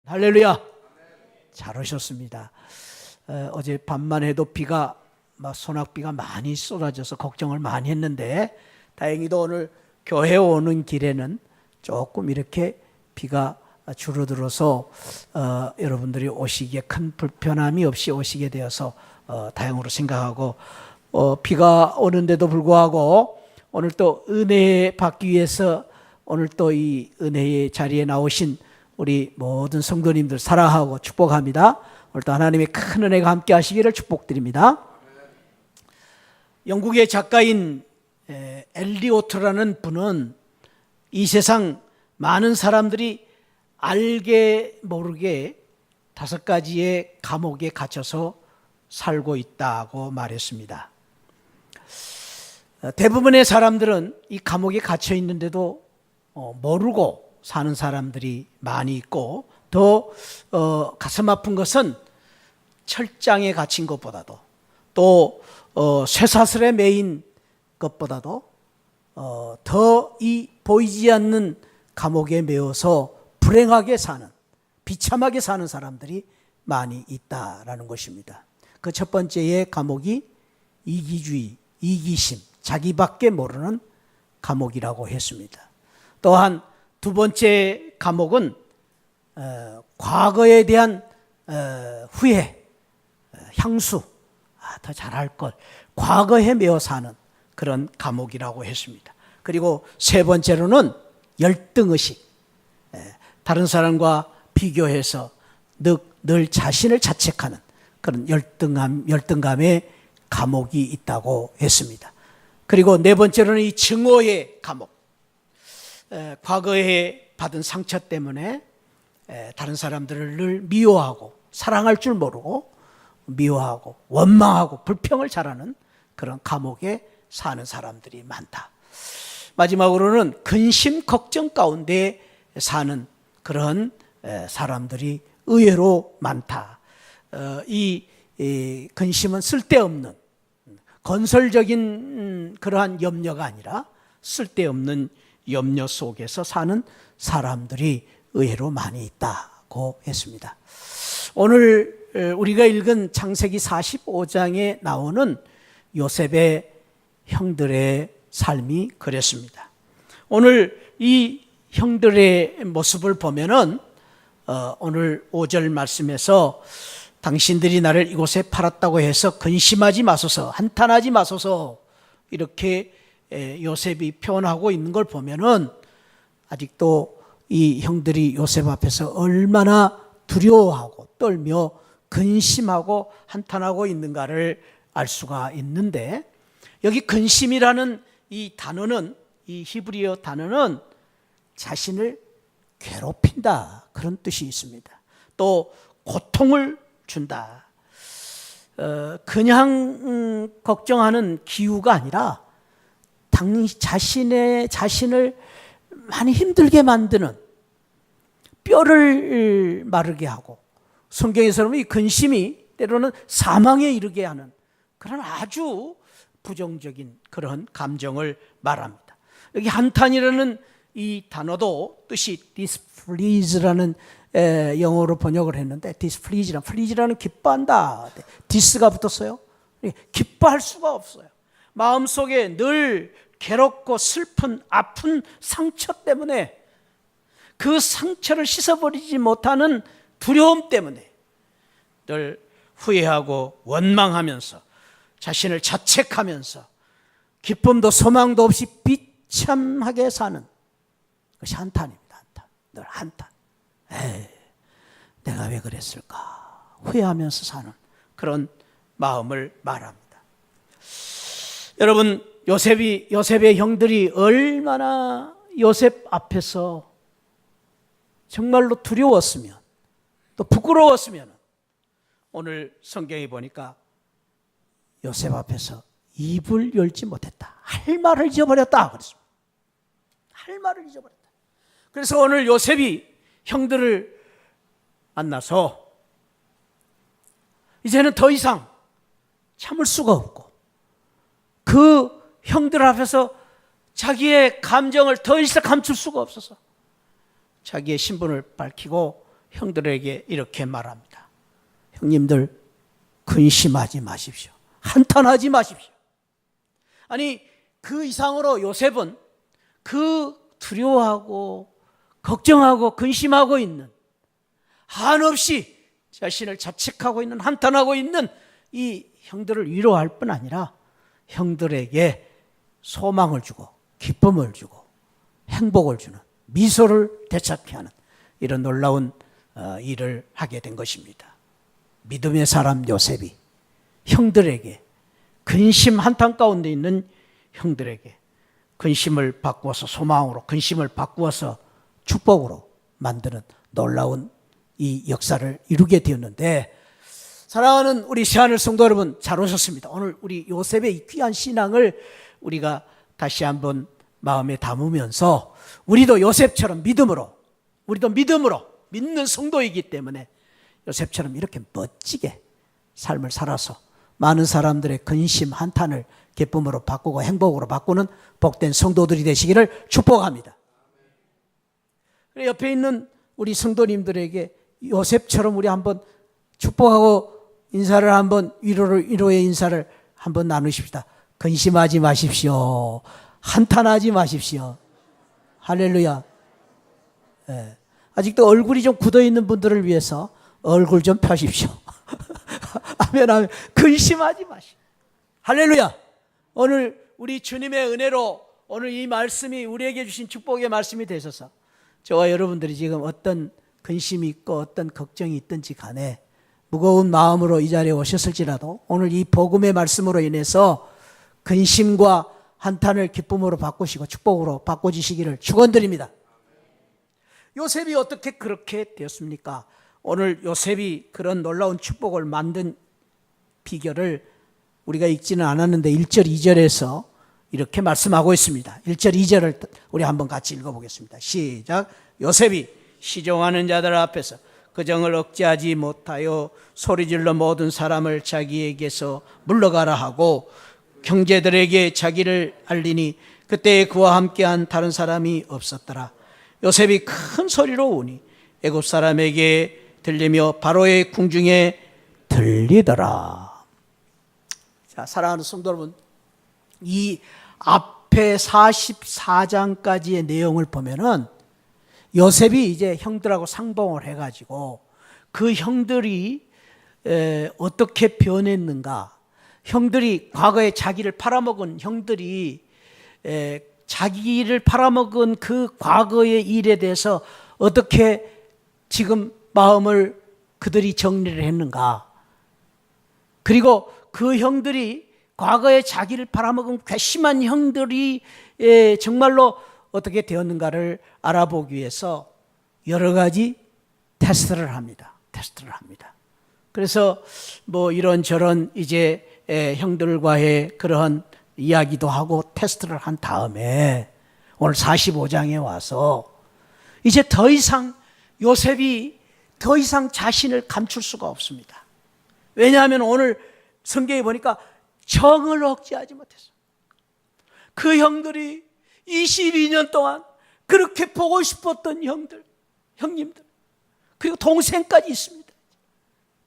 할렐루야. 잘 오셨습니다. 어제 밤만 해도 비가 소낙비가 많이 쏟아져서 걱정을 많이 했는데 다행히도 오늘 교회 오는 길에는 조금 이렇게 비가 줄어들어서 여러분들이 오시기에 큰 불편함이 없이 오시게 되어서 다행으로 생각하고 비가 오는데도 불구하고 오늘 또 은혜 받기 위해서 오늘 또 이 은혜의 자리에 나오신 우리 모든 성도님들 사랑하고 축복합니다. 오늘도 하나님의 큰 은혜가 함께 하시기를 축복드립니다. 영국의 작가인 엘리오트라는 분은 이 세상 많은 사람들이 알게 모르게 5가지의 감옥에 갇혀서 살고 있다고 말했습니다. 대부분의 사람들은 이 감옥에 갇혀 있는데도 모르고 사는 사람들이 많이 있고, 더 가슴 아픈 것은 철장에 갇힌 것보다도 또 쇠사슬에 매인 것보다도 더 이 보이지 않는 감옥에 매어서 불행하게 사는, 비참하게 사는 사람들이 많이 있다라는 것입니다. 그 첫 번째의 감옥이 이기주의, 이기심, 자기밖에 모르는 감옥이라고 했습니다. 또한 두 번째 감옥은 과거에 대한 후회, 향수, 더 잘할 걸, 과거에 매어 사는 그런 감옥이라고 했습니다. 그리고 세 번째로는 열등의식, 다른 사람과 비교해서 늘 자신을 자책하는 그런 열등감의 감옥이 있다고 했습니다. 그리고 네 번째로는 이 증오의 감옥, 과거에 받은 상처 때문에 다른 사람들을 늘 미워하고 사랑할 줄 모르고 미워하고 원망하고 불평을 잘하는 그런 감옥에 사는 사람들이 많다. 마지막으로는 근심 걱정 가운데 사는 그런 사람들이 의외로 많다. 이 근심은 쓸데없는 건설적인 그러한 염려가 아니라 쓸데없는 염려 속에서 사는 사람들이 의외로 많이 있다고 했습니다. 오늘 우리가 읽은 창세기 45장에 나오는 요셉의 형들의 삶이 그랬습니다. 오늘 이 형들의 모습을 보면은 오늘 5절 말씀에서 당신들이 나를 이곳에 팔았다고 해서 근심하지 마소서, 한탄하지 마소서, 이렇게 요셉이 표현하고 있는 걸 보면은 아직도 이 형들이 요셉 앞에서 얼마나 두려워하고 떨며 근심하고 한탄하고 있는가를 알 수가 있는데, 여기 근심이라는 이 단어는, 이 히브리어 단어는 자신을 괴롭힌다, 그런 뜻이 있습니다. 또 고통을 준다. 그냥 걱정하는 기우가 아니라 자신을 많이 힘들게 만드는, 뼈를 마르게 하고, 성경에서는 이 근심이 때로는 사망에 이르게 하는 그런 아주 부정적인 그런 감정을 말합니다. 여기 한탄이라는 이 단어도 뜻이 displease라는 영어로 번역을 했는데, displease라는 기뻐한다, 디스가 붙었어요. 기뻐할 수가 없어요. 마음속에 늘 괴롭고 슬픈 아픈 상처 때문에, 그 상처를 씻어버리지 못하는 두려움 때문에 늘 후회하고 원망하면서 자신을 자책하면서 기쁨도 소망도 없이 비참하게 사는 것이 한탄입니다. 한탄. 늘 한탄. 내가 왜 그랬을까 후회하면서 사는 그런 마음을 말합니다. 여러분, 요셉의 형들이 얼마나 요셉 앞에서 정말로 두려웠으면, 또 부끄러웠으면, 오늘 성경에 보니까 요셉 앞에서 입을 열지 못했다, 할 말을 잊어버렸다 그랬습니다. 할 말을 잊어버렸다. 그래서 오늘 요셉이 형들을 만나서 이제는 더 이상 참을 수가 없고, 그 형들 앞에서 자기의 감정을 더 이상 감출 수가 없어서 자기의 신분을 밝히고 형들에게 이렇게 말합니다. 형님들, 근심하지 마십시오. 한탄하지 마십시오. 아니, 그 이상으로 요셉은 그 두려워하고 걱정하고 근심하고 있는, 한없이 자신을 자책하고 있는, 한탄하고 있는 이 형들을 위로할 뿐 아니라 형들에게 소망을 주고 기쁨을 주고 행복을 주는, 미소를 되찾게 하는 이런 놀라운 일을 하게 된 것입니다. 믿음의 사람 요셉이 형들에게, 근심 한탄 가운데 있는 형들에게 근심을 바꾸어서 소망으로, 근심을 바꾸어서 축복으로 만드는 놀라운 이 역사를 이루게 되었는데, 사랑하는 우리 새하늘 성도 여러분, 잘 오셨습니다. 오늘 우리 요셉의 이 귀한 신앙을 우리가 다시 한번 마음에 담으면서, 우리도 요셉처럼 믿음으로, 우리도 믿음으로 믿는 성도이기 때문에 요셉처럼 이렇게 멋지게 삶을 살아서 많은 사람들의 근심 한탄을 기쁨으로 바꾸고 행복으로 바꾸는 복된 성도들이 되시기를 축복합니다. 옆에 있는 우리 성도님들에게 요셉처럼 우리 한번 축복하고 인사를 한번, 위로의 인사를 한번 나누십시다. 근심하지 마십시오. 한탄하지 마십시오. 할렐루야. 네. 아직도 얼굴이 좀 굳어있는 분들을 위해서 얼굴 좀 펴십시오. 아멘, 아멘. 근심하지 마십시오. 할렐루야. 오늘 우리 주님의 은혜로 오늘 이 말씀이 우리에게 주신 축복의 말씀이 되셔서 저와 여러분들이 지금 어떤 근심이 있고 어떤 걱정이 있든지 간에 무거운 마음으로 이 자리에 오셨을지라도 오늘 이 복음의 말씀으로 인해서 근심과 한탄을 기쁨으로 바꾸시고 축복으로 바꿔주시기를 축원드립니다. 요셉이 어떻게 그렇게 되었습니까? 오늘 요셉이 그런 놀라운 축복을 만든 비결을 우리가 읽지는 않았는데 1절 2절에서 이렇게 말씀하고 있습니다. 1절 2절을 우리 한번 같이 읽어보겠습니다. 시작. 요셉이 시종하는 자들 앞에서 그 정을 억제하지 못하여 소리질러 모든 사람을 자기에게서 물러가라 하고 형제들에게 자기를 알리니 그때 그와 함께한 다른 사람이 없었더라. 요셉이 큰 소리로 우니 애굽 사람에게 들리며 바로의 궁중에 들리더라. 자, 사랑하는 성도 여러분, 이 앞에 44장까지의 내용을 보면은 요셉이 이제 형들하고 상봉을 해가지고 그 형들이 어떻게 변했는가, 형들이 과거에 자기를 팔아먹은 형들이 자기를 팔아먹은 그 과거의 일에 대해서 어떻게 지금 마음을 그들이 정리를 했는가, 그리고 그 형들이 과거에 자기를 팔아먹은 괘씸한 형들이 정말로 어떻게 되었는가를 알아보기 위해서 여러 가지 테스트를 합니다. 그래서 뭐 이런저런 이제 형들과의 그러한 이야기도 하고 테스트를 한 다음에 오늘 45장에 와서 이제 더 이상 요셉이 더 이상 자신을 감출 수가 없습니다. 왜냐하면 오늘 성경에 보니까 정을 억제하지 못했어. 그 형들이 22년 동안 그렇게 보고 싶었던 형님들, 그리고 동생까지 있습니다.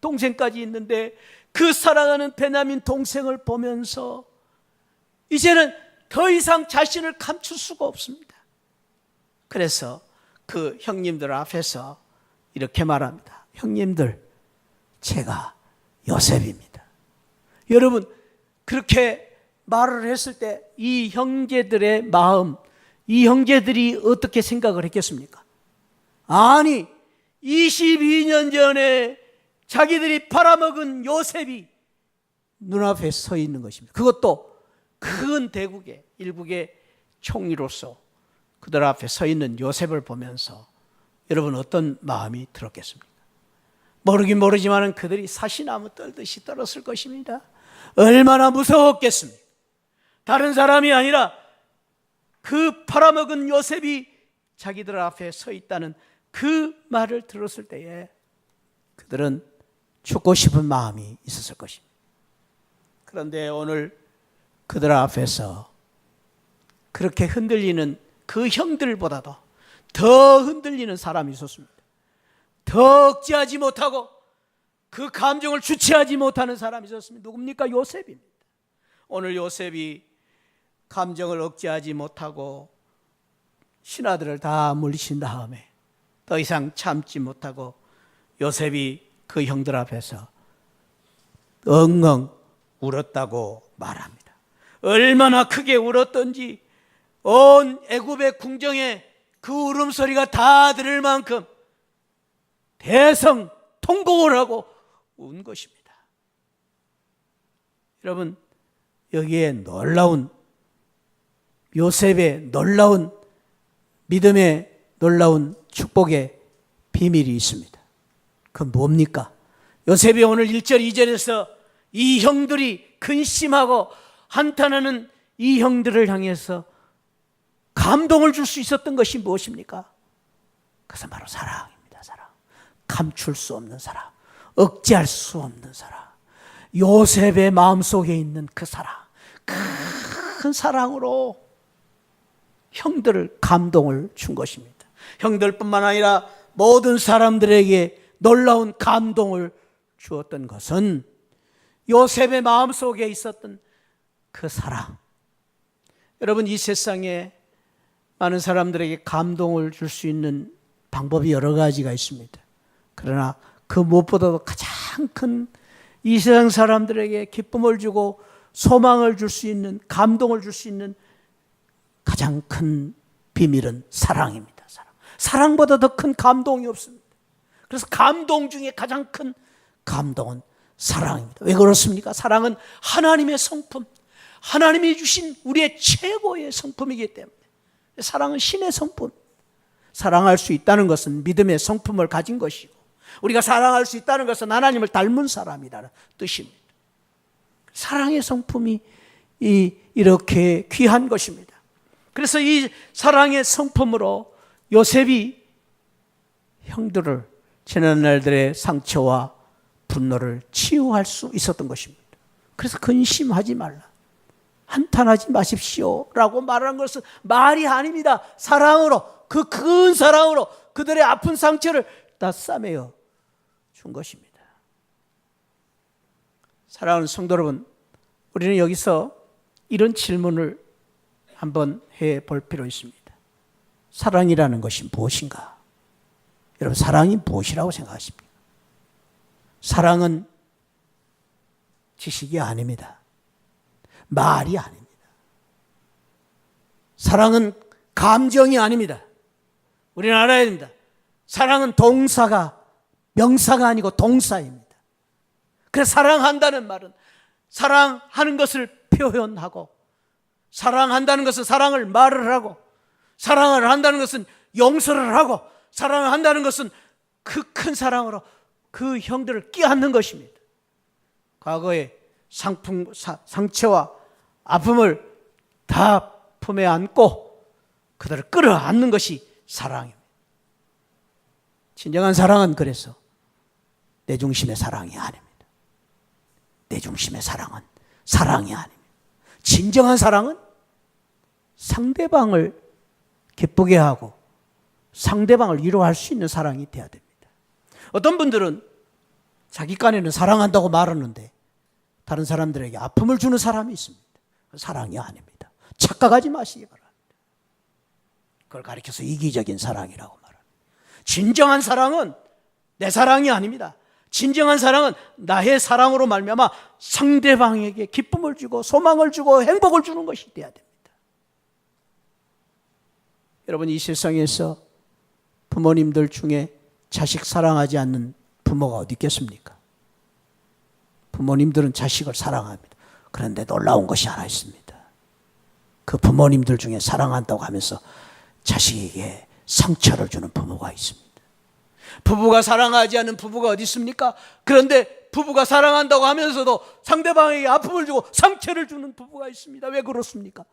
동생까지 있는데 그 사랑하는 베냐민 동생을 보면서 이제는 더 이상 자신을 감출 수가 없습니다. 그래서 그 형님들 앞에서 이렇게 말합니다. 형님들, 제가 요셉입니다. 여러분, 그렇게 말을 했을 때 이 형제들의 마음, 이 형제들이 어떻게 생각을 했겠습니까? 아니, 22년 전에 자기들이 팔아먹은 요셉이 눈앞에 서 있는 것입니다. 그것도 큰 대국의 일국의 총리로서 그들 앞에 서 있는 요셉을 보면서 여러분 어떤 마음이 들었겠습니까? 모르긴 모르지만 그들이 사시나무 떨듯이 떨었을 것입니다. 얼마나 무서웠겠습니까? 다른 사람이 아니라 그 팔아먹은 요셉이 자기들 앞에 서 있다는 그 말을 들었을 때에 그들은 죽고 싶은 마음이 있었을 것입니다. 그런데 오늘 그들 앞에서 그렇게 흔들리는 그 형들보다도 더 흔들리는 사람이 있었습니다. 더 억제하지 못하고 그 감정을 주체하지 못하는 사람이 있었습니다. 누굽니까? 요셉입니다. 오늘 요셉이 감정을 억제하지 못하고 신하들을 다 물리친 다음에 더 이상 참지 못하고 요셉이 그 형들 앞에서 엉엉 울었다고 말합니다. 얼마나 크게 울었던지 온 애굽의 궁정에 그 울음소리가 다 들을 만큼 대성통곡을 하고 운 것입니다. 여러분, 여기에 놀라운 요셉의 놀라운 믿음의 놀라운 축복의 비밀이 있습니다. 그건 뭡니까? 요셉이 오늘 1절 2절에서 이 형들이 근심하고 한탄하는 이 형들을 향해서 감동을 줄 수 있었던 것이 무엇입니까? 그것은 바로 사랑입니다. 사랑. 감출 수 없는 사랑, 억제할 수 없는 사랑, 요셉의 마음속에 있는 그 사랑, 큰 사랑으로 형들을 감동을 준 것입니다. 형들뿐만 아니라 모든 사람들에게 놀라운 감동을 주었던 것은 요셉의 마음속에 있었던 그 사랑. 여러분, 이 세상에 많은 사람들에게 감동을 줄 수 있는 방법이 여러 가지가 있습니다. 그러나 그 무엇보다도 가장 큰 이 세상 사람들에게 기쁨을 주고 소망을 줄 수 있는, 감동을 줄 수 있는 가장 큰 비밀은 사랑입니다. 사랑. 사랑보다 더 큰 감동이 없습니다. 그래서 감동 중에 가장 큰 감동은 사랑입니다. 왜 그렇습니까? 사랑은 하나님의 성품, 하나님이 주신 우리의 최고의 성품이기 때문에. 사랑은 신의 성품. 사랑할 수 있다는 것은 믿음의 성품을 가진 것이고, 우리가 사랑할 수 있다는 것은 하나님을 닮은 사람이라는 뜻입니다. 사랑의 성품이 이렇게 귀한 것입니다. 그래서 이 사랑의 성품으로 요셉이 형들을 지난 날들의 상처와 분노를 치유할 수 있었던 것입니다. 그래서 근심하지 말라, 한탄하지 마십시오 라고 말하는 것은 말이 아닙니다. 사랑으로, 그 큰 사랑으로 그들의 아픈 상처를 다 싸매어 준 것입니다. 사랑하는 성도 여러분, 우리는 여기서 이런 질문을 한번 해볼 필요 있습니다. 사랑이라는 것이 무엇인가? 여러분, 사랑이 무엇이라고 생각하십니까? 사랑은 지식이 아닙니다. 말이 아닙니다. 사랑은 감정이 아닙니다. 우리는 알아야 됩니다. 사랑은 동사가, 명사가 아니고 동사입니다. 그래서 사랑한다는 말은 사랑하는 것을 표현하고, 사랑한다는 것은 사랑을 말을 하고, 사랑을 한다는 것은 용서를 하고, 사랑을 한다는 것은 그 큰 사랑으로 그 형들을 끼얹는 것입니다. 과거의 상처와 아픔을 다 품에 안고 그들을 끌어안는 것이 사랑입니다. 진정한 사랑은 그래서 내 중심의 사랑이 아닙니다. 내 중심의 사랑은 사랑이 아닙니다. 진정한 사랑은 상대방을 기쁘게 하고 상대방을 위로할 수 있는 사랑이 되어야 됩니다. 어떤 분들은 자기 깐에는 사랑한다고 말하는데 다른 사람들에게 아픔을 주는 사람이 있습니다. 사랑이 아닙니다. 착각하지 마시기 바랍니다. 그걸 가리켜서 이기적인 사랑이라고 말합니다. 진정한 사랑은 내 사랑이 아닙니다. 진정한 사랑은 나의 사랑으로 말미암아 상대방에게 기쁨을 주고 소망을 주고 행복을 주는 것이 되어야 됩니다. 여러분, 이 세상에서 부모님들 중에 자식 사랑하지 않는 부모가 어디 있겠습니까? 부모님들은 자식을 사랑합니다. 그런데 놀라운 것이 하나 있습니다. 그 부모님들 중에 사랑한다고 하면서 자식에게 상처를 주는 부모가 있습니다. 부부가 사랑하지 않는 부부가 어디 있습니까? 그런데 부부가 사랑한다고 하면서도 상대방에게 아픔을 주고 상처를 주는 부부가 있습니다. 왜 그렇습니까?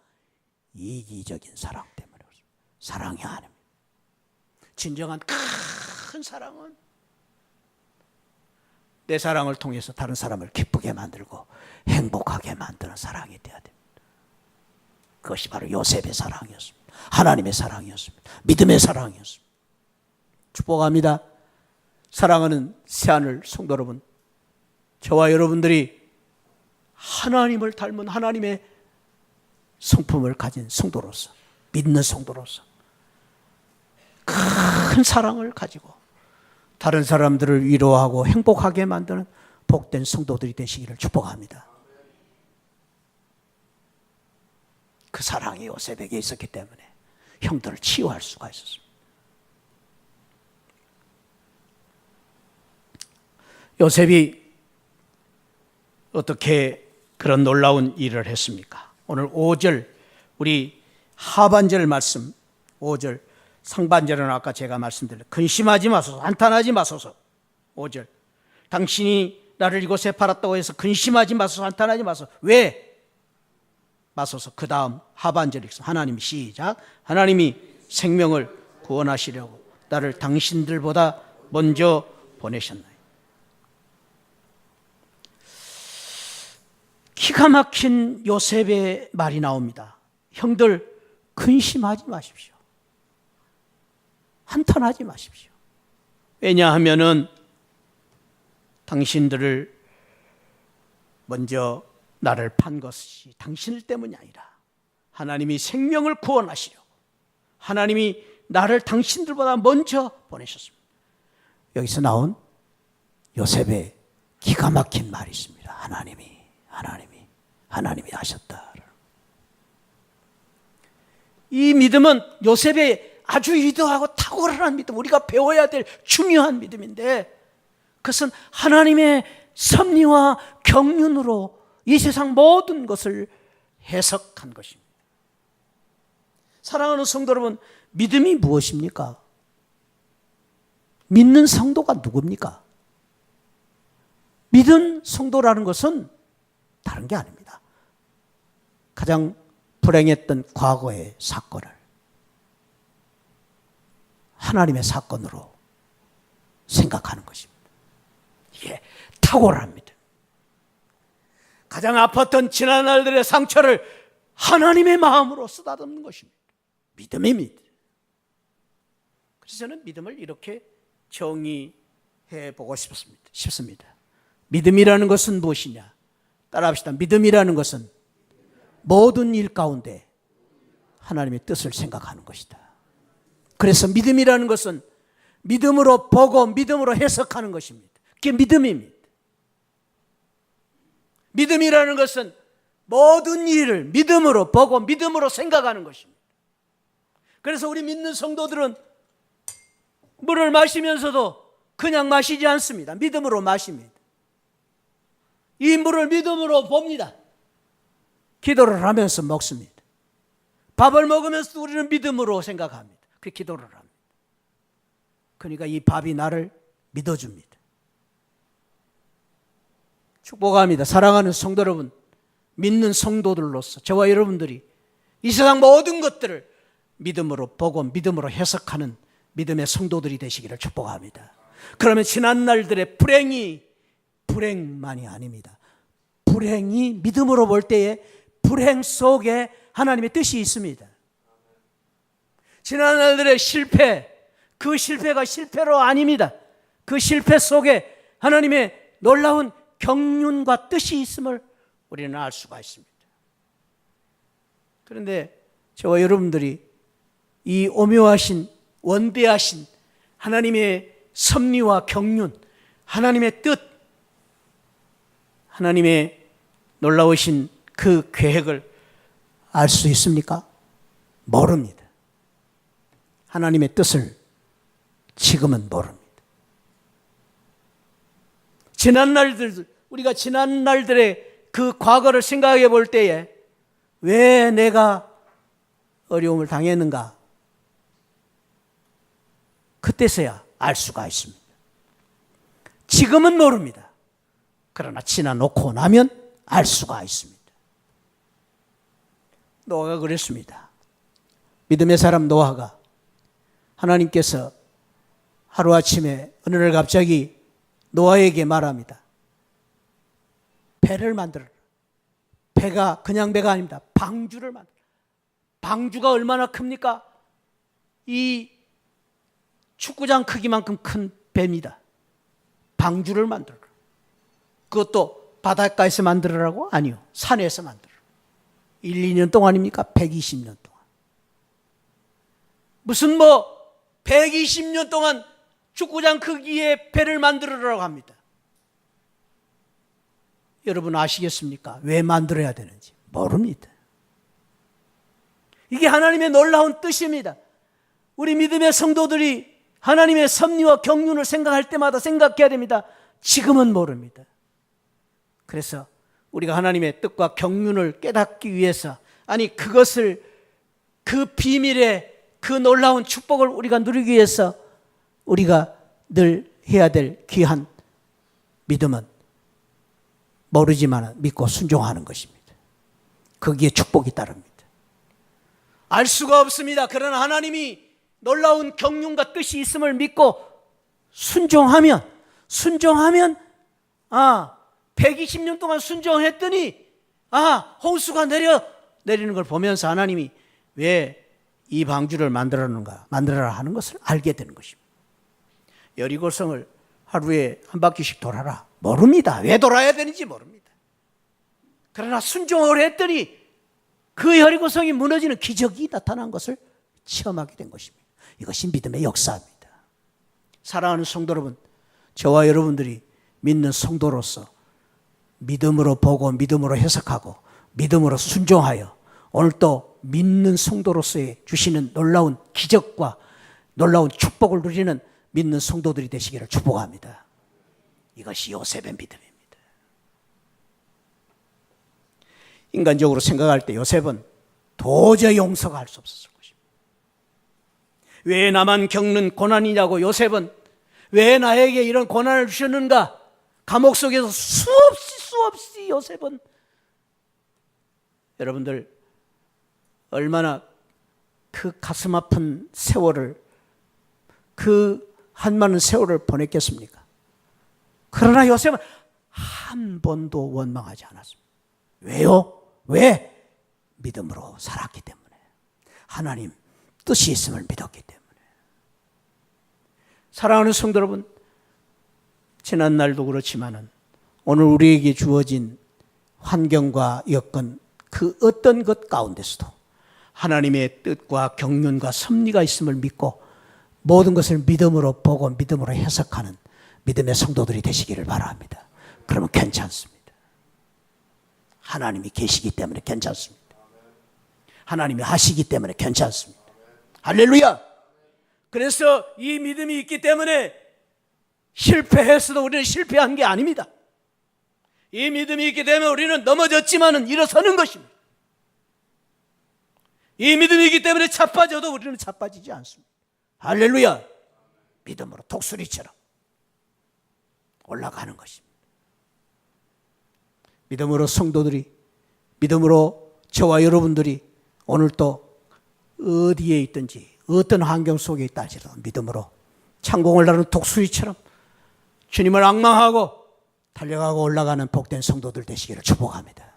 이기적인 사랑 때문에 그렇습니다. 사랑이 아닙니다. 진정한 큰 사랑은 내 사랑을 통해서 다른 사람을 기쁘게 만들고 행복하게 만드는 사랑이 되어야 됩니다. 그것이 바로 요셉의 사랑이었습니다. 하나님의 사랑이었습니다. 믿음의 사랑이었습니다. 축복합니다. 사랑하는 새하늘 성도 여러분, 저와 여러분들이 하나님을 닮은 하나님의 성품을 가진 성도로서, 믿는 성도로서 큰 사랑을 가지고 다른 사람들을 위로하고 행복하게 만드는 복된 성도들이 되시기를 축복합니다. 그 사랑이 요셉에게 있었기 때문에 형들을 치유할 수가 있었습니다. 요셉이 어떻게 그런 놀라운 일을 했습니까? 오늘 5절, 우리 하반절 말씀 5절, 상반절은 아까 제가 말씀드린 근심하지 마소서, 한탄하지 마소서. 5절, 당신이 나를 이곳에 팔았다고 해서 근심하지 마소서, 한탄하지 마소서. 왜? 마소서. 그 다음 하반절이 있어. 하나님이 시작. 하나님이 생명을 구원하시려고 나를 당신들보다 먼저 보내셨나요? 기가 막힌 요셉의 말이 나옵니다. 형들 근심하지 마십시오. 한탄하지 마십시오. 왜냐하면은 당신들을 먼저 나를 판 것이 당신들 때문이 아니라 하나님이 생명을 구원하시려고 하나님이 나를 당신들보다 먼저 보내셨습니다. 여기서 나온 요셉의 기가 막힌 말이 있습니다. 하나님이 하셨다. 이 믿음은 요셉의 아주 위대하고 탁월한 믿음, 우리가 배워야 될 중요한 믿음인데 그것은 하나님의 섭리와 경륜으로 이 세상 모든 것을 해석한 것입니다. 사랑하는 성도 여러분, 믿음이 무엇입니까? 믿는 성도가 누굽니까? 믿은 성도라는 것은 다른 게 아닙니다. 가장 불행했던 과거의 사건을 하나님의 사건으로 생각하는 것입니다. 이게 탁월한 믿음. 가장 아팠던 지난 날들의 상처를 하나님의 마음으로 쓰다듬는 것입니다. 믿음의 믿음. 그래서 저는 믿음을 이렇게 정의해 보고 싶습니다. 믿음이라는 것은 무엇이냐? 따라합시다. 믿음이라는 것은 모든 일 가운데 하나님의 뜻을 생각하는 것이다. 그래서 믿음이라는 것은 믿음으로 보고 믿음으로 해석하는 것입니다. 그게 믿음입니다. 믿음이라는 것은 모든 일을 믿음으로 보고 믿음으로 생각하는 것입니다. 그래서 우리 믿는 성도들은 물을 마시면서도 그냥 마시지 않습니다. 믿음으로 마십니다. 이 물을 믿음으로 봅니다. 기도를 하면서 먹습니다. 밥을 먹으면서도 우리는 믿음으로 생각합니다. 그 기도를 합니다. 그러니까 이 밥이 나를 믿어줍니다. 축복합니다. 사랑하는 성도 여러분, 믿는 성도들로서 저와 여러분들이 이 세상 모든 것들을 믿음으로 보고 믿음으로 해석하는 믿음의 성도들이 되시기를 축복합니다. 그러면 지난 날들의 불행만이 아닙니다. 불행이 믿음으로 볼 때에 불행 속에 하나님의 뜻이 있습니다. 지난 날들의 실패, 그 실패가 실패로 아닙니다. 그 실패 속에 하나님의 놀라운 경륜과 뜻이 있음을 우리는 알 수가 있습니다. 그런데 저와 여러분들이 이 오묘하신 원대하신 하나님의 섭리와 경륜, 하나님의 뜻, 하나님의 놀라우신 그 계획을 알 수 있습니까? 모릅니다. 하나님의 뜻을 지금은 모릅니다. 우리가 지난 날들의 그 과거를 생각해 볼 때에 왜 내가 어려움을 당했는가? 그때서야 알 수가 있습니다. 지금은 모릅니다. 그러나 지나놓고 나면 알 수가 있습니다. 노아가 그랬습니다. 믿음의 사람 노아가 하나님께서 하루아침에 어느 날 갑자기 노아에게 말합니다. 배를 만들어라. 배가 그냥 배가 아닙니다. 방주를 만들어라. 방주가 얼마나 큽니까? 이 축구장 크기만큼 큰 배입니다. 방주를 만들어라. 그것도 바닷가에서 만들어라고? 아니요. 산에서 만들어라. 1, 2년 동안입니까? 120년 동안. 무슨 120년 동안 축구장 크기의 배를 만들어라고 합니다. 여러분 아시겠습니까? 왜 만들어야 되는지 모릅니다. 이게 하나님의 놀라운 뜻입니다. 우리 믿음의 성도들이 하나님의 섭리와 경륜을 생각할 때마다 생각해야 됩니다. 지금은 모릅니다. 그래서 우리가 하나님의 뜻과 경륜을 깨닫기 위해서, 아니 그것을, 그 비밀의 그 놀라운 축복을 우리가 누리기 위해서 우리가 늘 해야 될 귀한 믿음은 모르지만 믿고 순종하는 것입니다. 거기에 축복이 따릅니다. 알 수가 없습니다. 그러나 하나님이 놀라운 경륜과 뜻이 있음을 믿고 순종하면 120년 동안 순종했더니 홍수가 내리는 걸 보면서 하나님이 왜 이 방주를 만들어라 하는 것을 알게 되는 것입니다. 여리고성을 하루에 한 바퀴씩 돌아라. 모릅니다. 왜 돌아야 되는지 모릅니다. 그러나 순종을 했더니 그 여리고성이 무너지는 기적이 나타난 것을 체험하게 된 것입니다. 이것이 믿음의 역사입니다. 사랑하는 성도 여러분, 저와 여러분들이 믿는 성도로서 믿음으로 보고 믿음으로 해석하고 믿음으로 순종하여 오늘 또 믿는 성도로서의 주시는 놀라운 기적과 놀라운 축복을 누리는 믿는 성도들이 되시기를 축복합니다. 이것이 요셉의 믿음입니다. 인간적으로 생각할 때 요셉은 도저히 용서가 할 수 없었을 것입니다. 왜 나만 겪는 고난이냐고 요셉은, 왜 나에게 이런 고난을 주셨는가? 감옥 속에서 수없이 요셉은, 여러분들 얼마나 그 가슴 아픈 세월을, 그 한많은 세월을 보냈겠습니까? 그러나 요셉은 한 번도 원망하지 않았습니다. 왜요? 왜? 믿음으로 살았기 때문에, 하나님 뜻이 있음을 믿었기 때문에. 사랑하는 성도 여러분, 지난날도 그렇지만은 오늘 우리에게 주어진 환경과 여건, 그 어떤 것 가운데서도 하나님의 뜻과 경륜과 섭리가 있음을 믿고 모든 것을 믿음으로 보고 믿음으로 해석하는 믿음의 성도들이 되시기를 바랍니다. 그러면 괜찮습니다. 하나님이 계시기 때문에 괜찮습니다. 하나님이 하시기 때문에 괜찮습니다. 할렐루야! 그래서 이 믿음이 있기 때문에 실패했어도 우리는 실패한 게 아닙니다. 이 믿음이 있기 때문에 우리는 넘어졌지만 일어서는 것입니다. 이 믿음이 있기 때문에 자빠져도 우리는 자빠지지 않습니다. 할렐루야! 믿음으로 독수리처럼 올라가는 것입니다. 믿음으로 성도들이, 믿음으로 저와 여러분들이 오늘 또 어디에 있든지 어떤 환경 속에 있다 할지라도 믿음으로 창공을 나는 독수리처럼 주님을 앙망하고 달려가고 올라가는 복된 성도들 되시기를 축복합니다.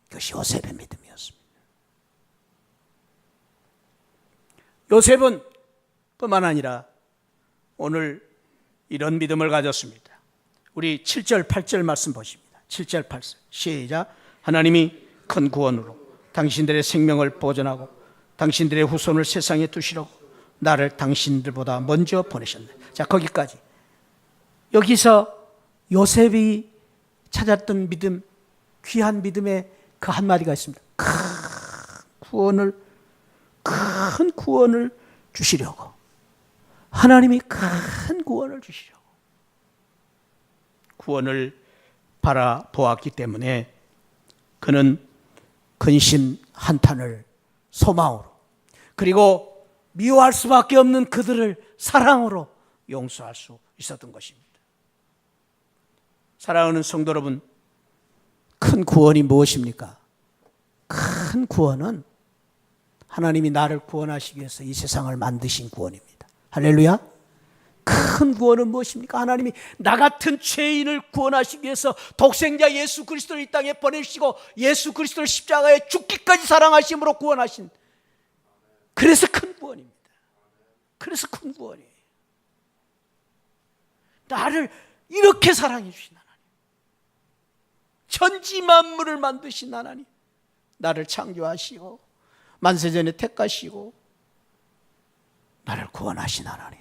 그것이 요셉의 믿음이었습니다. 요셉은 뿐만 아니라 오늘 이런 믿음을 가졌습니다. 우리 7절 8절 말씀 보십니다. 7절 8절 시작. 하나님이 큰 구원으로 당신들의 생명을 보존하고 당신들의 후손을 세상에 두시려고 나를 당신들보다 먼저 보내셨네. 자, 거기까지. 여기서 요셉이 찾았던 믿음, 귀한 믿음의 그 한마디가 있습니다. 큰 구원을 주시려고. 하나님이 큰 구원을 주시려고. 구원을 바라보았기 때문에 그는 근심 한탄을 소망으로, 그리고 미워할 수밖에 없는 그들을 사랑으로 용서할 수 있었던 것입니다. 사랑하는 성도 여러분, 큰 구원이 무엇입니까? 큰 구원은 하나님이 나를 구원하시기 위해서 이 세상을 만드신 구원입니다. 할렐루야. 큰 구원은 무엇입니까? 하나님이 나 같은 죄인을 구원하시기 위해서 독생자 예수 그리스도를 이 땅에 보내시고 예수 그리스도를 십자가에 죽기까지 사랑하심으로 구원하신, 그래서 큰 구원입니다. 그래서 큰 구원이에요. 나를 이렇게 사랑해 주신 하나님, 천지 만물을 만드신 하나님, 나를 창조하시고 만세전에 택하시고 나를 구원하신 하나님,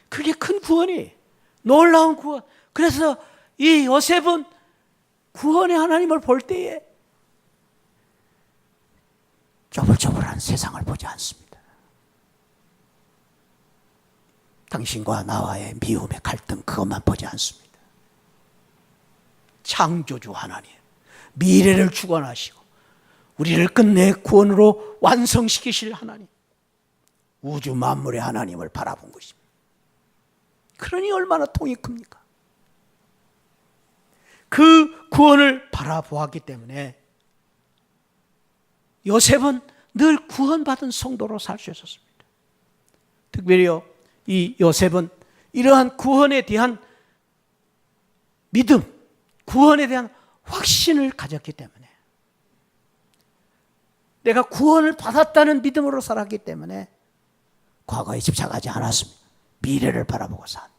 그게 큰 구원이, 놀라운 구원. 그래서 이 요셉은 구원의 하나님을 볼 때에 쪼불쪼불한 세상을 보지 않습니다. 당신과 나와의 미움의 갈등, 그것만 보지 않습니다. 창조주 하나님, 미래를 주관하시고 우리를 끝내 구원으로 완성시키실 하나님, 우주 만물의 하나님을 바라본 것입니다. 그러니 얼마나 통이 큽니까? 그 구원을 바라보았기 때문에 요셉은 늘 구원받은 성도로 살 수 있었습니다. 특별히요, 이 요셉은 이러한 구원에 대한 믿음, 구원에 대한 확신을 가졌기 때문에, 내가 구원을 받았다는 믿음으로 살았기 때문에 과거에 집착하지 않았습니다. 미래를 바라보고 산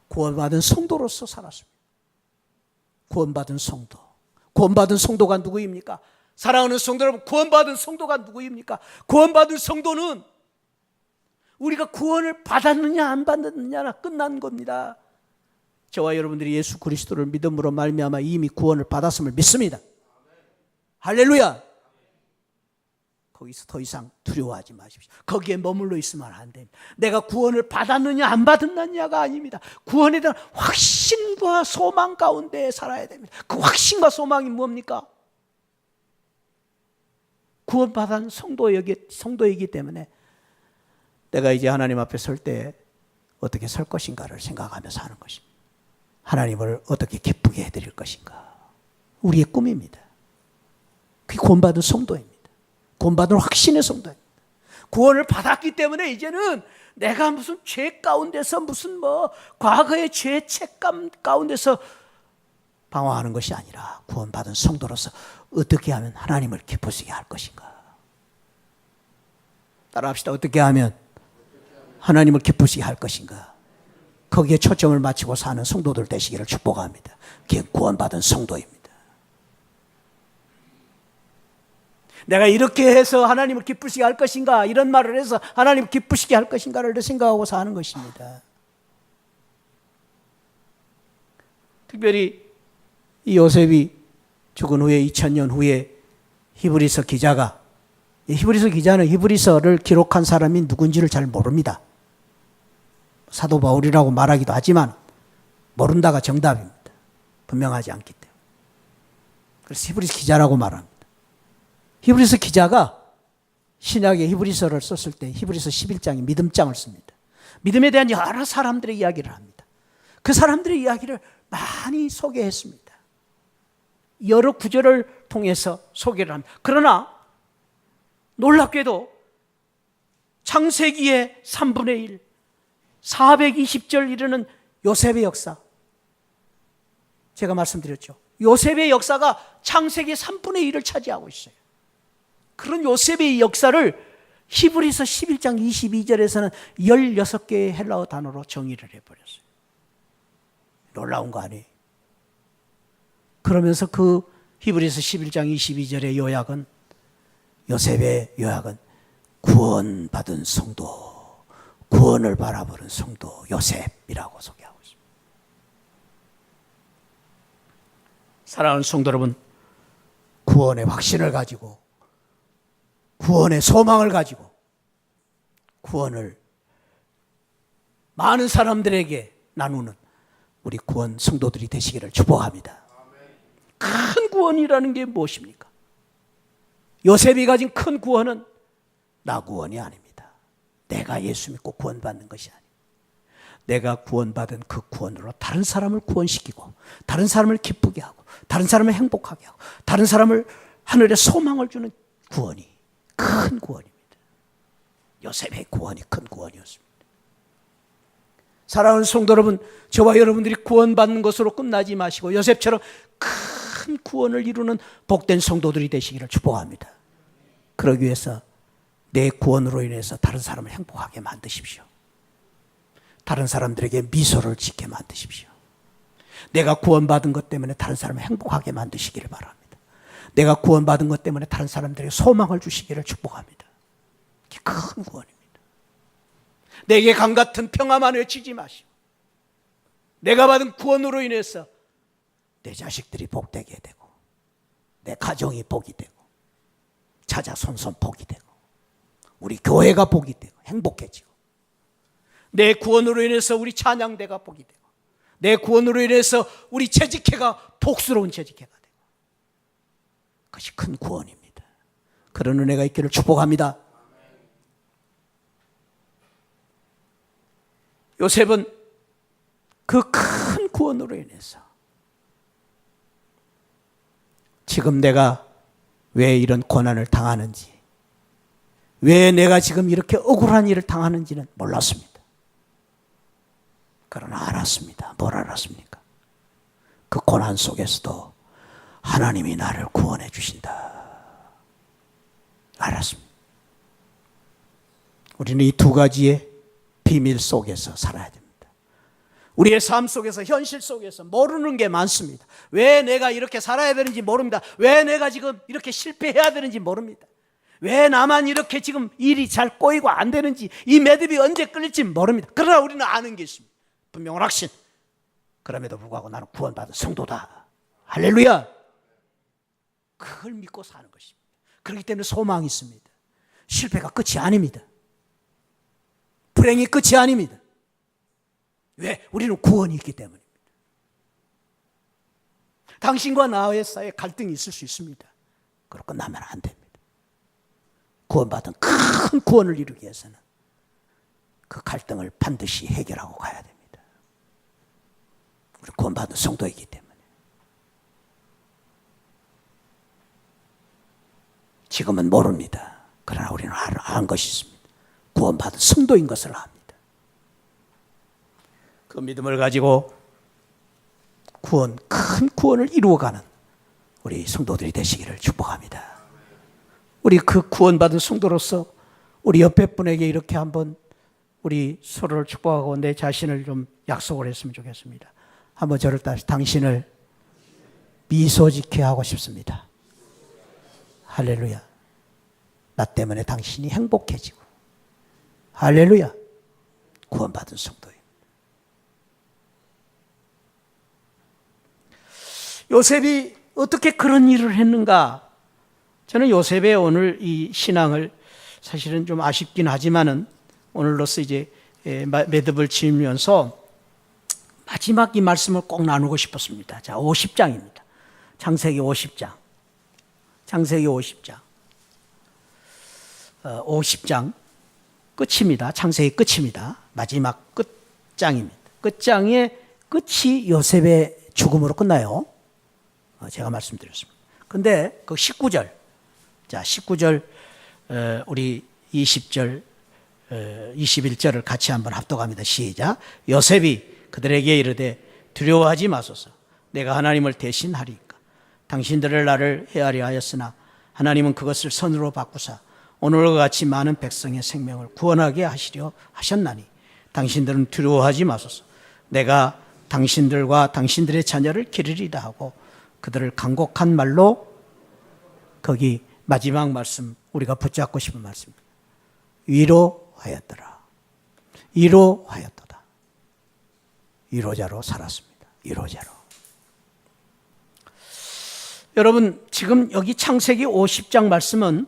구원받은 성도로서 살았습니다. 구원받은 성도, 구원받은 성도가 누구입니까? 사랑하는 성도 여러분, 구원받은 성도가 누구입니까? 구원받은 성도는 우리가 구원을 받았느냐 안 받았느냐나 끝난 겁니다. 저와 여러분들이 예수 그리스도를 믿음으로 말미암아 이미 구원을 받았음을 믿습니다. 할렐루야. 거기서 더 이상 두려워하지 마십시오. 거기에 머물러 있으면 안 됩니다. 내가 구원을 받았느냐 안 받았느냐가 아닙니다. 구원에 대한 확신과 소망 가운데 살아야 됩니다. 그 확신과 소망이 뭡니까? 구원받은 성도이기 때문에 내가 이제 하나님 앞에 설 때 어떻게 설 것인가를 생각하면서 하는 것입니다. 하나님을 어떻게 기쁘게 해드릴 것인가, 우리의 꿈입니다. 그게 구원받은 성도입니다. 구원받은 확신의 성도입니다. 구원을 받았기 때문에 이제는 내가 무슨 죄 가운데서 무슨 과거의 죄 책감 가운데서 방황하는 것이 아니라 구원받은 성도로서 어떻게 하면 하나님을 기쁘시게 할 것인가. 따라합시다. 어떻게 하면 하나님을 기쁘시게 할 것인가. 거기에 초점을 맞추고 사는 성도들 되시기를 축복합니다. 그게 구원받은 성도입니다. 내가 이렇게 해서 하나님을 기쁘시게 할 것인가, 이런 말을 해서 하나님을 기쁘시게 할 것인가를 생각하고 사는 것입니다. 특별히 이 요셉이 죽은 후에 2000년 후에 히브리서 기자가, 히브리서 기자는 히브리서를 기록한 사람이 누군지를 잘 모릅니다. 사도 바울이라고 말하기도 하지만 모른다가 정답입니다. 분명하지 않기 때문에. 그래서 히브리서 기자라고 말합니다. 히브리서 기자가 신약의 히브리서를 썼을 때 히브리서 11장에 믿음장을 씁니다. 믿음에 대한 여러 사람들의 이야기를 합니다. 그 사람들의 이야기를 많이 소개했습니다. 여러 구절을 통해서 소개를 합니다. 그러나 놀랍게도 창세기의 3분의 1, 420절 이르는 요셉의 역사, 제가 말씀드렸죠. 요셉의 역사가 창세기 3분의 1을 차지하고 있어요. 그런 요셉의 역사를 히브리서 11장 22절에서는 16개의 헬라어 단어로 정의를 해버렸어요. 놀라운 거 아니에요? 그러면서 그 히브리서 11장 22절의 요약은, 요셉의 요약은 구원받은 성도, 구원을 바라보는 성도 요셉이라고 소개하고 있습니다. 사랑하는 성도 여러분, 구원의 확신을 가지고, 구원의 소망을 가지고, 구원을 많은 사람들에게 나누는 우리 구원 성도들이 되시기를 축복합니다. 큰 구원이라는 게 무엇입니까? 요셉이 가진 큰 구원은 나 구원이 아닙니다. 내가 예수 믿고 구원받는 것이 아닙니다. 내가 구원받은 그 구원으로 다른 사람을 구원시키고, 다른 사람을 기쁘게 하고, 다른 사람을 행복하게 하고, 다른 사람을 하늘에 소망을 주는 구원이 큰 구원입니다. 요셉의 구원이 큰 구원이었습니다. 사랑하는 성도 여러분, 저와 여러분들이 구원받는 것으로 끝나지 마시고 요셉처럼 큰 구원을 이루는 복된 성도들이 되시기를 축복합니다. 그러기 위해서 내 구원으로 인해서 다른 사람을 행복하게 만드십시오. 다른 사람들에게 미소를 짓게 만드십시오. 내가 구원받은 것 때문에 다른 사람을 행복하게 만드시기를 바랍니다. 내가 구원받은 것 때문에 다른 사람들에게 소망을 주시기를 축복합니다. 이게 큰 구원입니다. 내게 강같은 평화만 외치지 마시고 내가 받은 구원으로 인해서 내 자식들이 복되게 되고 내 가정이 복이 되고 자자손손 복이 되고 우리 교회가 복이 되고 행복해지고 내 구원으로 인해서 우리 찬양대가 복이 되고 내 구원으로 인해서 우리 재직회가 복스러운 재직회가 되고 그것이 큰 구원입니다. 그런 은혜가 있기를 축복합니다. 요셉은 그 큰 구원으로 인해서 지금 내가 왜 이런 고난을 당하는지, 왜 내가 지금 이렇게 억울한 일을 당하는지는 몰랐습니다. 그러나 알았습니다. 뭘 알았습니까? 그 고난 속에서도 하나님이 나를 구원해 주신다. 알았습니다. 우리는 이 두 가지의 비밀 속에서 살아야 됩니다. 우리의 삶 속에서, 현실 속에서 모르는 게 많습니다. 왜 내가 이렇게 살아야 되는지 모릅니다. 왜 내가 지금 이렇게 실패해야 되는지 모릅니다. 왜 나만 이렇게 지금 일이 잘 꼬이고 안 되는지, 이 매듭이 언제 끌릴지 모릅니다. 그러나 우리는 아는 게 있습니다. 분명한 확신. 그럼에도 불구하고 나는 구원받은 성도다. 할렐루야. 그걸 믿고 사는 것입니다. 그렇기 때문에 소망이 있습니다. 실패가 끝이 아닙니다. 불행이 끝이 아닙니다. 왜? 우리는 구원이 있기 때문입니다. 당신과 나의 사이에 갈등이 있을 수 있습니다. 그렇고 끝나면 안 됩니다. 구원받은 큰 구원을 이루기 위해서는 그 갈등을 반드시 해결하고 가야 됩니다. 우리 구원받은 성도이기 때문에. 지금은 모릅니다. 그러나 우리는 아는 것이 있습니다. 구원받은 성도인 것을 압니다. 그 믿음을 가지고 큰 구원을 이루어가는 우리 성도들이 되시기를 축복합니다. 우리 그 구원받은 성도로서 우리 옆에 분에게 이렇게 한번 우리 서로를 축복하고 내 자신을 좀 약속을 했으면 좋겠습니다. 한번 저를 다시 당신을 미소 짓게 하고 싶습니다. 할렐루야. 나 때문에 당신이 행복해지고 할렐루야. 구원받은 성도예요. 요셉이 어떻게 그런 일을 했는가? 저는 요셉의 오늘 이 신앙을 사실은 좀 아쉽긴 하지만은 오늘로서 이제 매듭을 지으면서 마지막 이 말씀을 꼭 나누고 싶었습니다. 자, 50장입니다. 창세기 50장. 창세기 50장. 50장 끝입니다. 창세기 끝입니다. 마지막 끝장입니다. 끝장의 끝이 요셉의 죽음으로 끝나요. 제가 말씀드렸습니다. 근데 그 19절, 자 19절 우리 20절, 21절을 같이 한번 합독합니다. 시작. 요셉이 그들에게 이르되 두려워하지 마소서. 내가 하나님을 대신하리이까. 당신들을 나를 헤아려 하였으나 하나님은 그것을 선으로 바꾸사 오늘과 같이 많은 백성의 생명을 구원하게 하시려 하셨나니 당신들은 두려워하지 마소서. 내가 당신들과 당신들의 자녀를 기르리다 하고 그들을 간곡한 말로, 거기 마지막 말씀 우리가 붙잡고 싶은 말씀, 위로하였더라. 위로하였도다. 위로자로 살았습니다. 위로자로. 여러분 지금 여기 창세기 50장 말씀은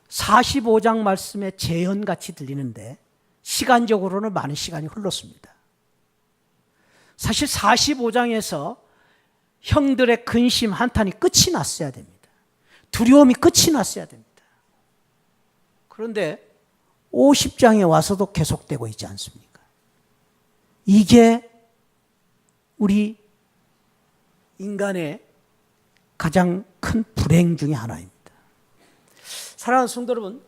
45장 말씀의 재현같이 들리는데 시간적으로는 많은 시간이 흘렀습니다. 사실 45장에서 형들의 근심 한탄이 끝이 났어야 됩니다. 두려움이 끝이 났어야 됩니다. 그런데 50장에 와서도 계속되고 있지 않습니까? 이게 우리 인간의 가장 큰 불행 중에 하나입니다. 사랑하는 성도 여러분,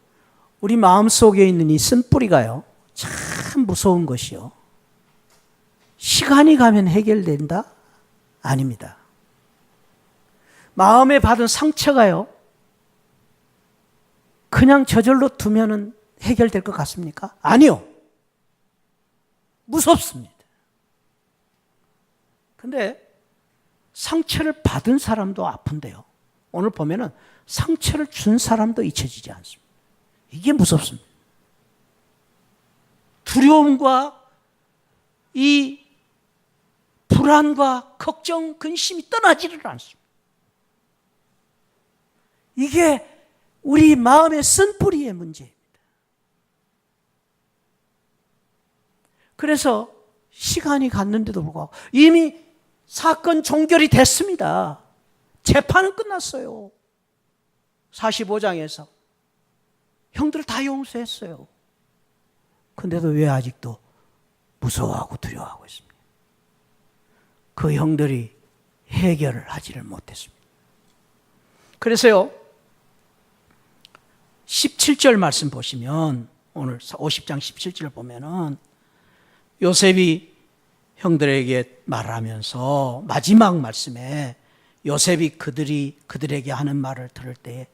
우리 마음속에 있는 이 쓴뿌리가요, 참 무서운 것이요. 시간이 가면 해결된다? 아닙니다. 마음에 받은 상처가요, 그냥 저절로 두면은 해결될 것 같습니까? 아니요. 무섭습니다. 근데 상처를 받은 사람도 아픈데요. 오늘 보면은 상처를 준 사람도 잊혀지지 않습니다. 이게 무섭습니다. 두려움과 이 불안과 걱정, 근심이 떠나지를 않습니다. 이게 우리 마음의 쓴뿌리의 문제입니다. 그래서 시간이 갔는데도 불구하고 이미 사건 종결이 됐습니다. 재판은 끝났어요. 45장에서 형들 다 용서했어요. 근데도 왜 아직도 무서워하고 두려워하고 있습니까? 그 형들이 해결을 하지를 못했습니다. 그래서요, 17절 말씀 보시면, 오늘 50장 17절 보면은 요셉이 형들에게 말하면서 마지막 말씀에 요셉이 그들에게 하는 말을 들을 때에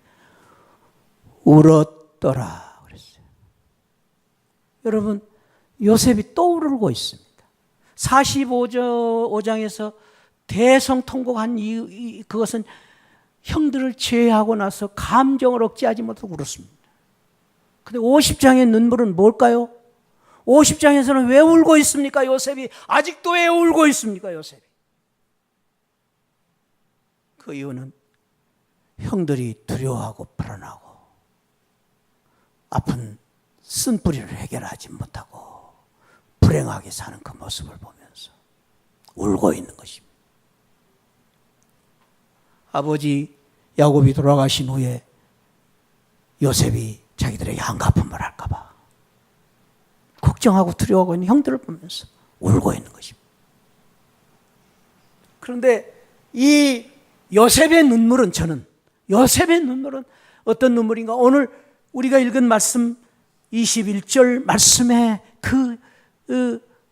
울었더라 그랬어요. 여러분, 요셉이 또 울고 있습니다. 45장에서 대성통곡한 그것은 형들을 제외하고 나서 감정을 억제하지 못하고 울었습니다. 근데 50장의 눈물은 뭘까요? 50장에서는 왜 울고 있습니까? 요셉이 아직도 왜 울고 있습니까? 요셉이. 그 이유는 형들이 두려워하고 불안하고 아픈 쓴뿌리를 해결하지 못하고 불행하게 사는 그 모습을 보면서 울고 있는 것입니다. 아버지 야곱이 돌아가신 후에 요셉이 자기들에게 한가품을 할까 봐 걱정하고 두려워하고 있는 형들을 보면서 울고 있는 것입니다. 그런데 이 요셉의 눈물은 어떤 눈물인가? 오늘 우리가 읽은 말씀 21절 말씀에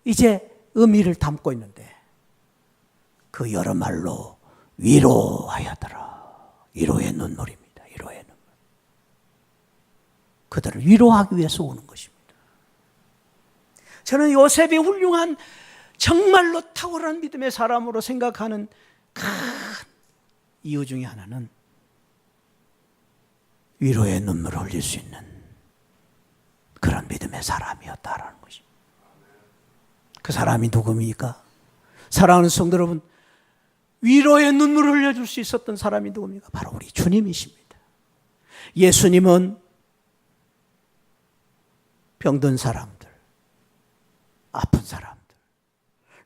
이제 의미를 담고 있는데 그 여러 말로 위로하여더라. 위로의 눈물입니다. 위로의 눈물. 그들을 위로하기 위해서 오는 것입니다. 저는 요셉이 훌륭한 정말로 탁월한 믿음의 사람으로 생각하는 큰 이유 중에 하나는 위로의 눈물을 흘릴 수 있는 그런 믿음의 사람이었다라는 것입니다. 그 사람이 누굽니까? 사랑하는 성도 여러분, 위로의 눈물을 흘려줄 수 있었던 사람이 누굽니까? 바로 우리 주님이십니다. 예수님은 병든 사람들, 아픈 사람들,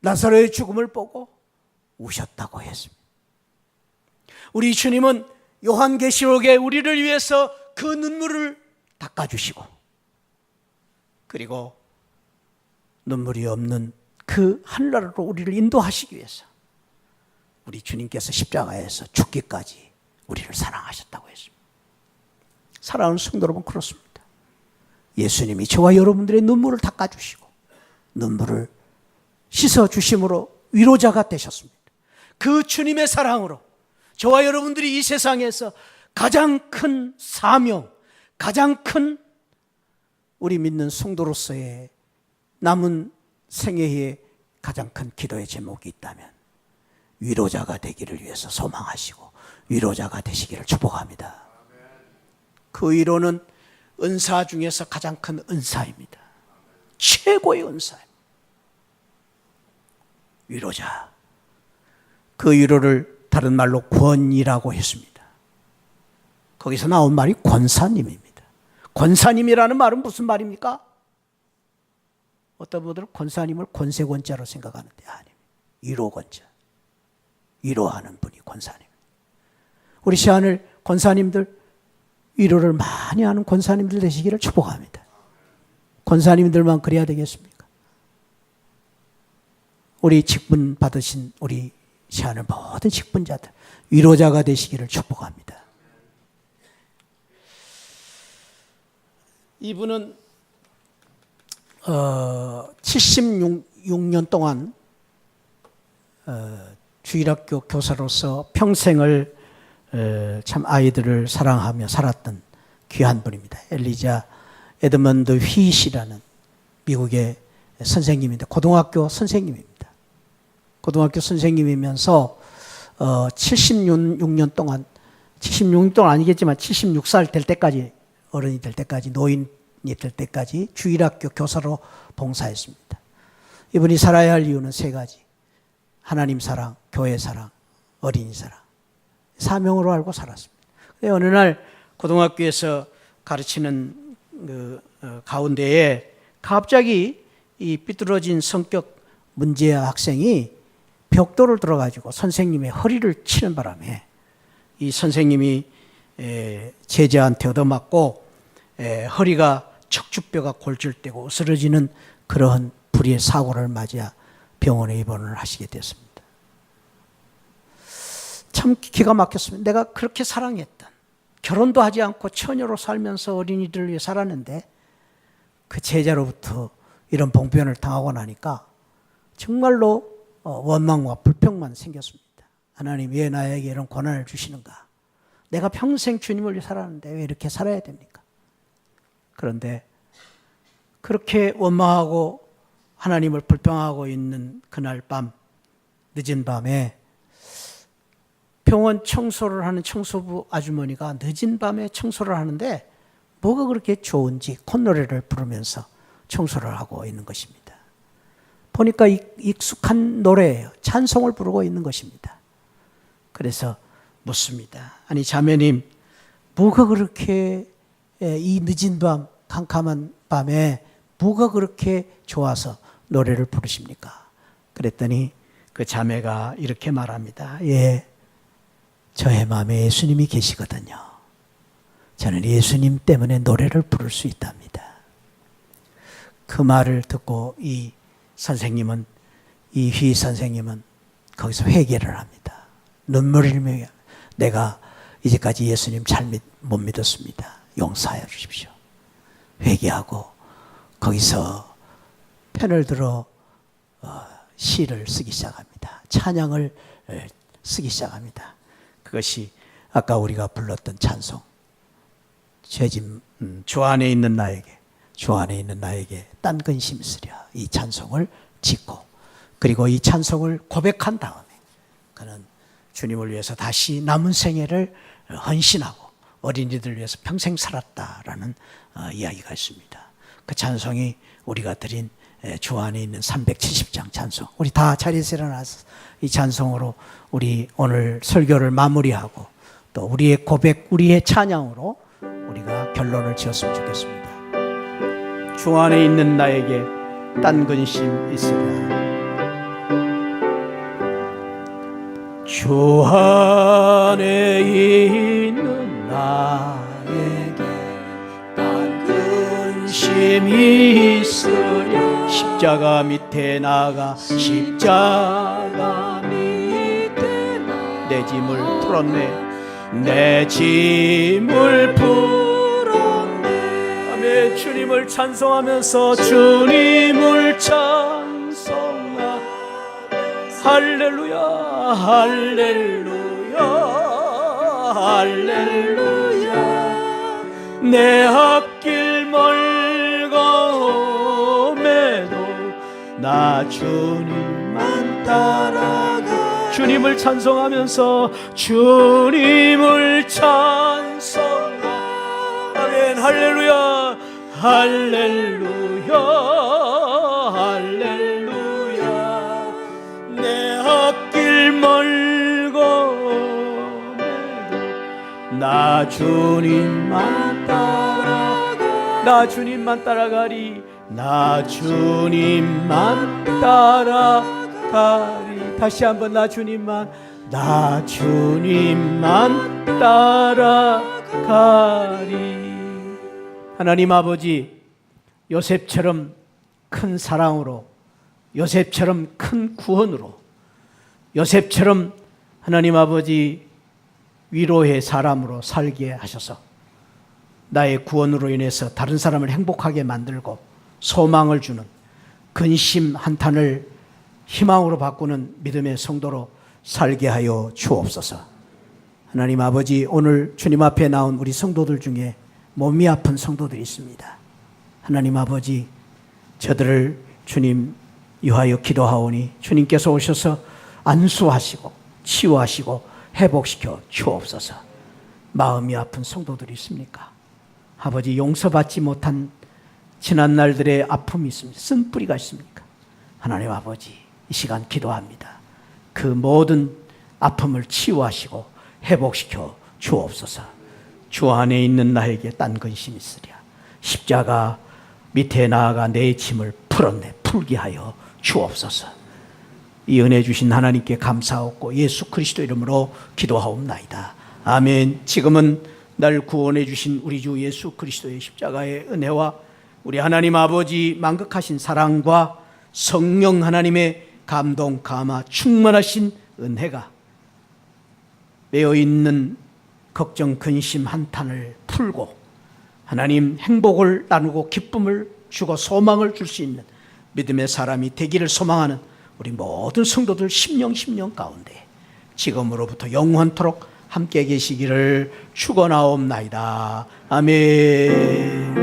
나사로의 죽음을 보고 우셨다고 했습니다. 우리 주님은 요한계시록에 우리를 위해서 그 눈물을 닦아주시고 그리고 눈물이 없는 그 하늘나라로 우리를 인도하시기 위해서 우리 주님께서 십자가에서 죽기까지 우리를 사랑하셨다고 했습니다. 사랑하는 성도 여러분, 그렇습니다. 예수님이 저와 여러분들의 눈물을 닦아주시고 눈물을 씻어주심으로 위로자가 되셨습니다. 그 주님의 사랑으로 저와 여러분들이 이 세상에서 가장 큰 사명, 가장 큰 우리 믿는 성도로서의 남은 생애의 가장 큰 기도의 제목이 있다면 위로자가 되기를 위해서 소망하시고 위로자가 되시기를 축복합니다. 그 위로는 은사 중에서 가장 큰 은사입니다. 최고의 은사입니다. 위로자. 그 위로를 다른 말로 권이라고 했습니다. 거기서 나온 말이 권사님입니다. 권사님이라는 말은 무슨 말입니까? 어떤 분들은 권사님을 권세권자로 생각하는데 아닙니다. 위로권자. 위로하는 분이 권사님. 우리 시하늘 권사님들 위로를 많이 하는 권사님들 되시기를 축복합니다. 권사님들만 그래야 되겠습니까? 우리 직분 받으신 우리 시하늘 모든 직분자들 위로자가 되시기를 축복합니다. 이분은 76년 동안 주일학교 교사로서 평생을 참 아이들을 사랑하며 살았던 귀한 분입니다. 엘리자 에드먼드 휘시라는 미국의 선생님인데 고등학교 선생님입니다. 고등학교 선생님이면서 76년 동안 76년 동안 아니겠지만 76살 될 때까지 어른이 될 때까지 노인이 될 때까지 주일학교 교사로 봉사했습니다. 이분이 살아야 할 이유는 세 가지. 하나님 사랑, 교회 사랑, 어린이 사랑. 사명으로 알고 살았습니다. 어느 날 고등학교에서 가르치는 가운데에 갑자기 이 삐뚤어진 성격 문제아 학생이 벽돌을 들어가지고 선생님의 허리를 치는 바람에 이 선생님이 제자한테 얻어맞고 허리가 척추뼈가 골절되고 쓰러지는 그러한 불의의 사고를 맞아 병원에 입원을 하시게 됐습니다. 참 기가 막혔습니다. 내가 그렇게 사랑했던, 결혼도 하지 않고 처녀로 살면서 어린이들을 위해 살았는데 그 제자로부터 이런 봉변을 당하고 나니까 정말로 원망과 불평만 생겼습니다. 하나님 왜 나에게 이런 고난을 주시는가? 내가 평생 주님을 위해 살았는데 왜 이렇게 살아야 됩니까? 그런데 그렇게 원망하고 하나님을 불평하고 있는 그날 밤, 늦은 밤에 병원 청소를 하는 청소부 아주머니가 늦은 밤에 청소를 하는데 뭐가 그렇게 좋은지 콧노래를 부르면서 청소를 하고 있는 것입니다. 보니까 익숙한 노래예요. 찬송을 부르고 있는 것입니다. 그래서 묻습니다. 아니 자매님, 뭐가 그렇게 이 늦은 밤, 캄캄한 밤에 뭐가 그렇게 좋아서 노래를 부르십니까? 그랬더니 그 자매가 이렇게 말합니다. 예, 저의 마음에 예수님이 계시거든요. 저는 예수님 때문에 노래를 부를 수 있답니다. 그 말을 듣고 이 휘 선생님은 거기서 회개를 합니다. 눈물을 흘리며 내가 이제까지 예수님 잘 못 믿었습니다. 용서하여 주십시오. 회개하고 거기서 편을 들어 시를 쓰기 시작합니다. 찬양을 쓰기 시작합니다. 그것이 아까 우리가 불렀던 찬송, 주 안에 있는 나에게, 주 안에 있는 나에게 딴 근심 쓰랴, 이 찬송을 짓고, 그리고 이 찬송을 고백한 다음에 그는 주님을 위해서 다시 남은 생애를 헌신하고 어린이들을 위해서 평생 살았다라는 이야기가 있습니다. 그 찬송이 우리가 드린 주 안에 있는 370장 찬송, 우리 다 자리에서 일어나서 이 찬송으로 우리 오늘 설교를 마무리하고 또 우리의 고백, 우리의 찬양으로 우리가 결론을 지었으면 좋겠습니다. 주 안에 있는 나에게 딴 근심 있으랴. 주 안에 있는 나에게 딴 근심이 있으랴. 십자가 밑에 나가 십자가 밑에 나가 내 짐을 풀었네. 내 짐을 풀었네. 아멘. 주님을 찬송하면서 주님을 찬송하. 할렐루야 할렐루야 할렐루야. 내 앞길 멀고 험해도 나 주님만 따라가. 주님을 찬송하면서 주님을 찬송하. 아멘. 할렐루야 할렐루야 할렐루야. 내 앞길 멀고 험해도 나 주님만 따라가. 나 주님만 따라가리. 나 주님만 따라가리. 다시 한번 나 주님만 따라가리. 하나님 아버지, 요셉처럼 큰 사랑으로, 요셉처럼 큰 구원으로, 요셉처럼 하나님 아버지 위로의 사람으로 살게 하셔서 나의 구원으로 인해서 다른 사람을 행복하게 만들고 소망을 주는, 근심 한탄을 희망으로 바꾸는 믿음의 성도로 살게 하여 주옵소서. 하나님 아버지, 오늘 주님 앞에 나온 우리 성도들 중에 몸이 아픈 성도들이 있습니다. 하나님 아버지, 저들을 주님 위하여 기도하오니 주님께서 오셔서 안수하시고 치유하시고 회복시켜 주옵소서. 마음이 아픈 성도들이 있습니까? 아버지, 용서받지 못한 지난 날들의 아픔이 있습니다. 쓴뿌리가 있습니까? 하나님 아버지, 이 시간 기도합니다. 그 모든 아픔을 치유하시고 회복시켜 주옵소서. 주 안에 있는 나에게 딴 근심이 있으랴. 십자가 밑에 나아가 내 짐을 풀게 하여 주옵소서. 이 은혜 주신 하나님께 감사하고 예수 그리스도 이름으로 기도하옵나이다. 아멘. 지금은 날 구원해 주신 우리 주 예수 그리스도의 십자가의 은혜와 우리 하나님 아버지 만극하신 사랑과 성령 하나님의 감동 감화 충만하신 은혜가 매여있는 걱정 근심 한탄을 풀고 하나님 행복을 나누고 기쁨을 주고 소망을 줄 수 있는 믿음의 사람이 되기를 소망하는 우리 모든 성도들 심령 가운데 지금으로부터 영원토록 함께 계시기를 축원하옵나이다. 아멘.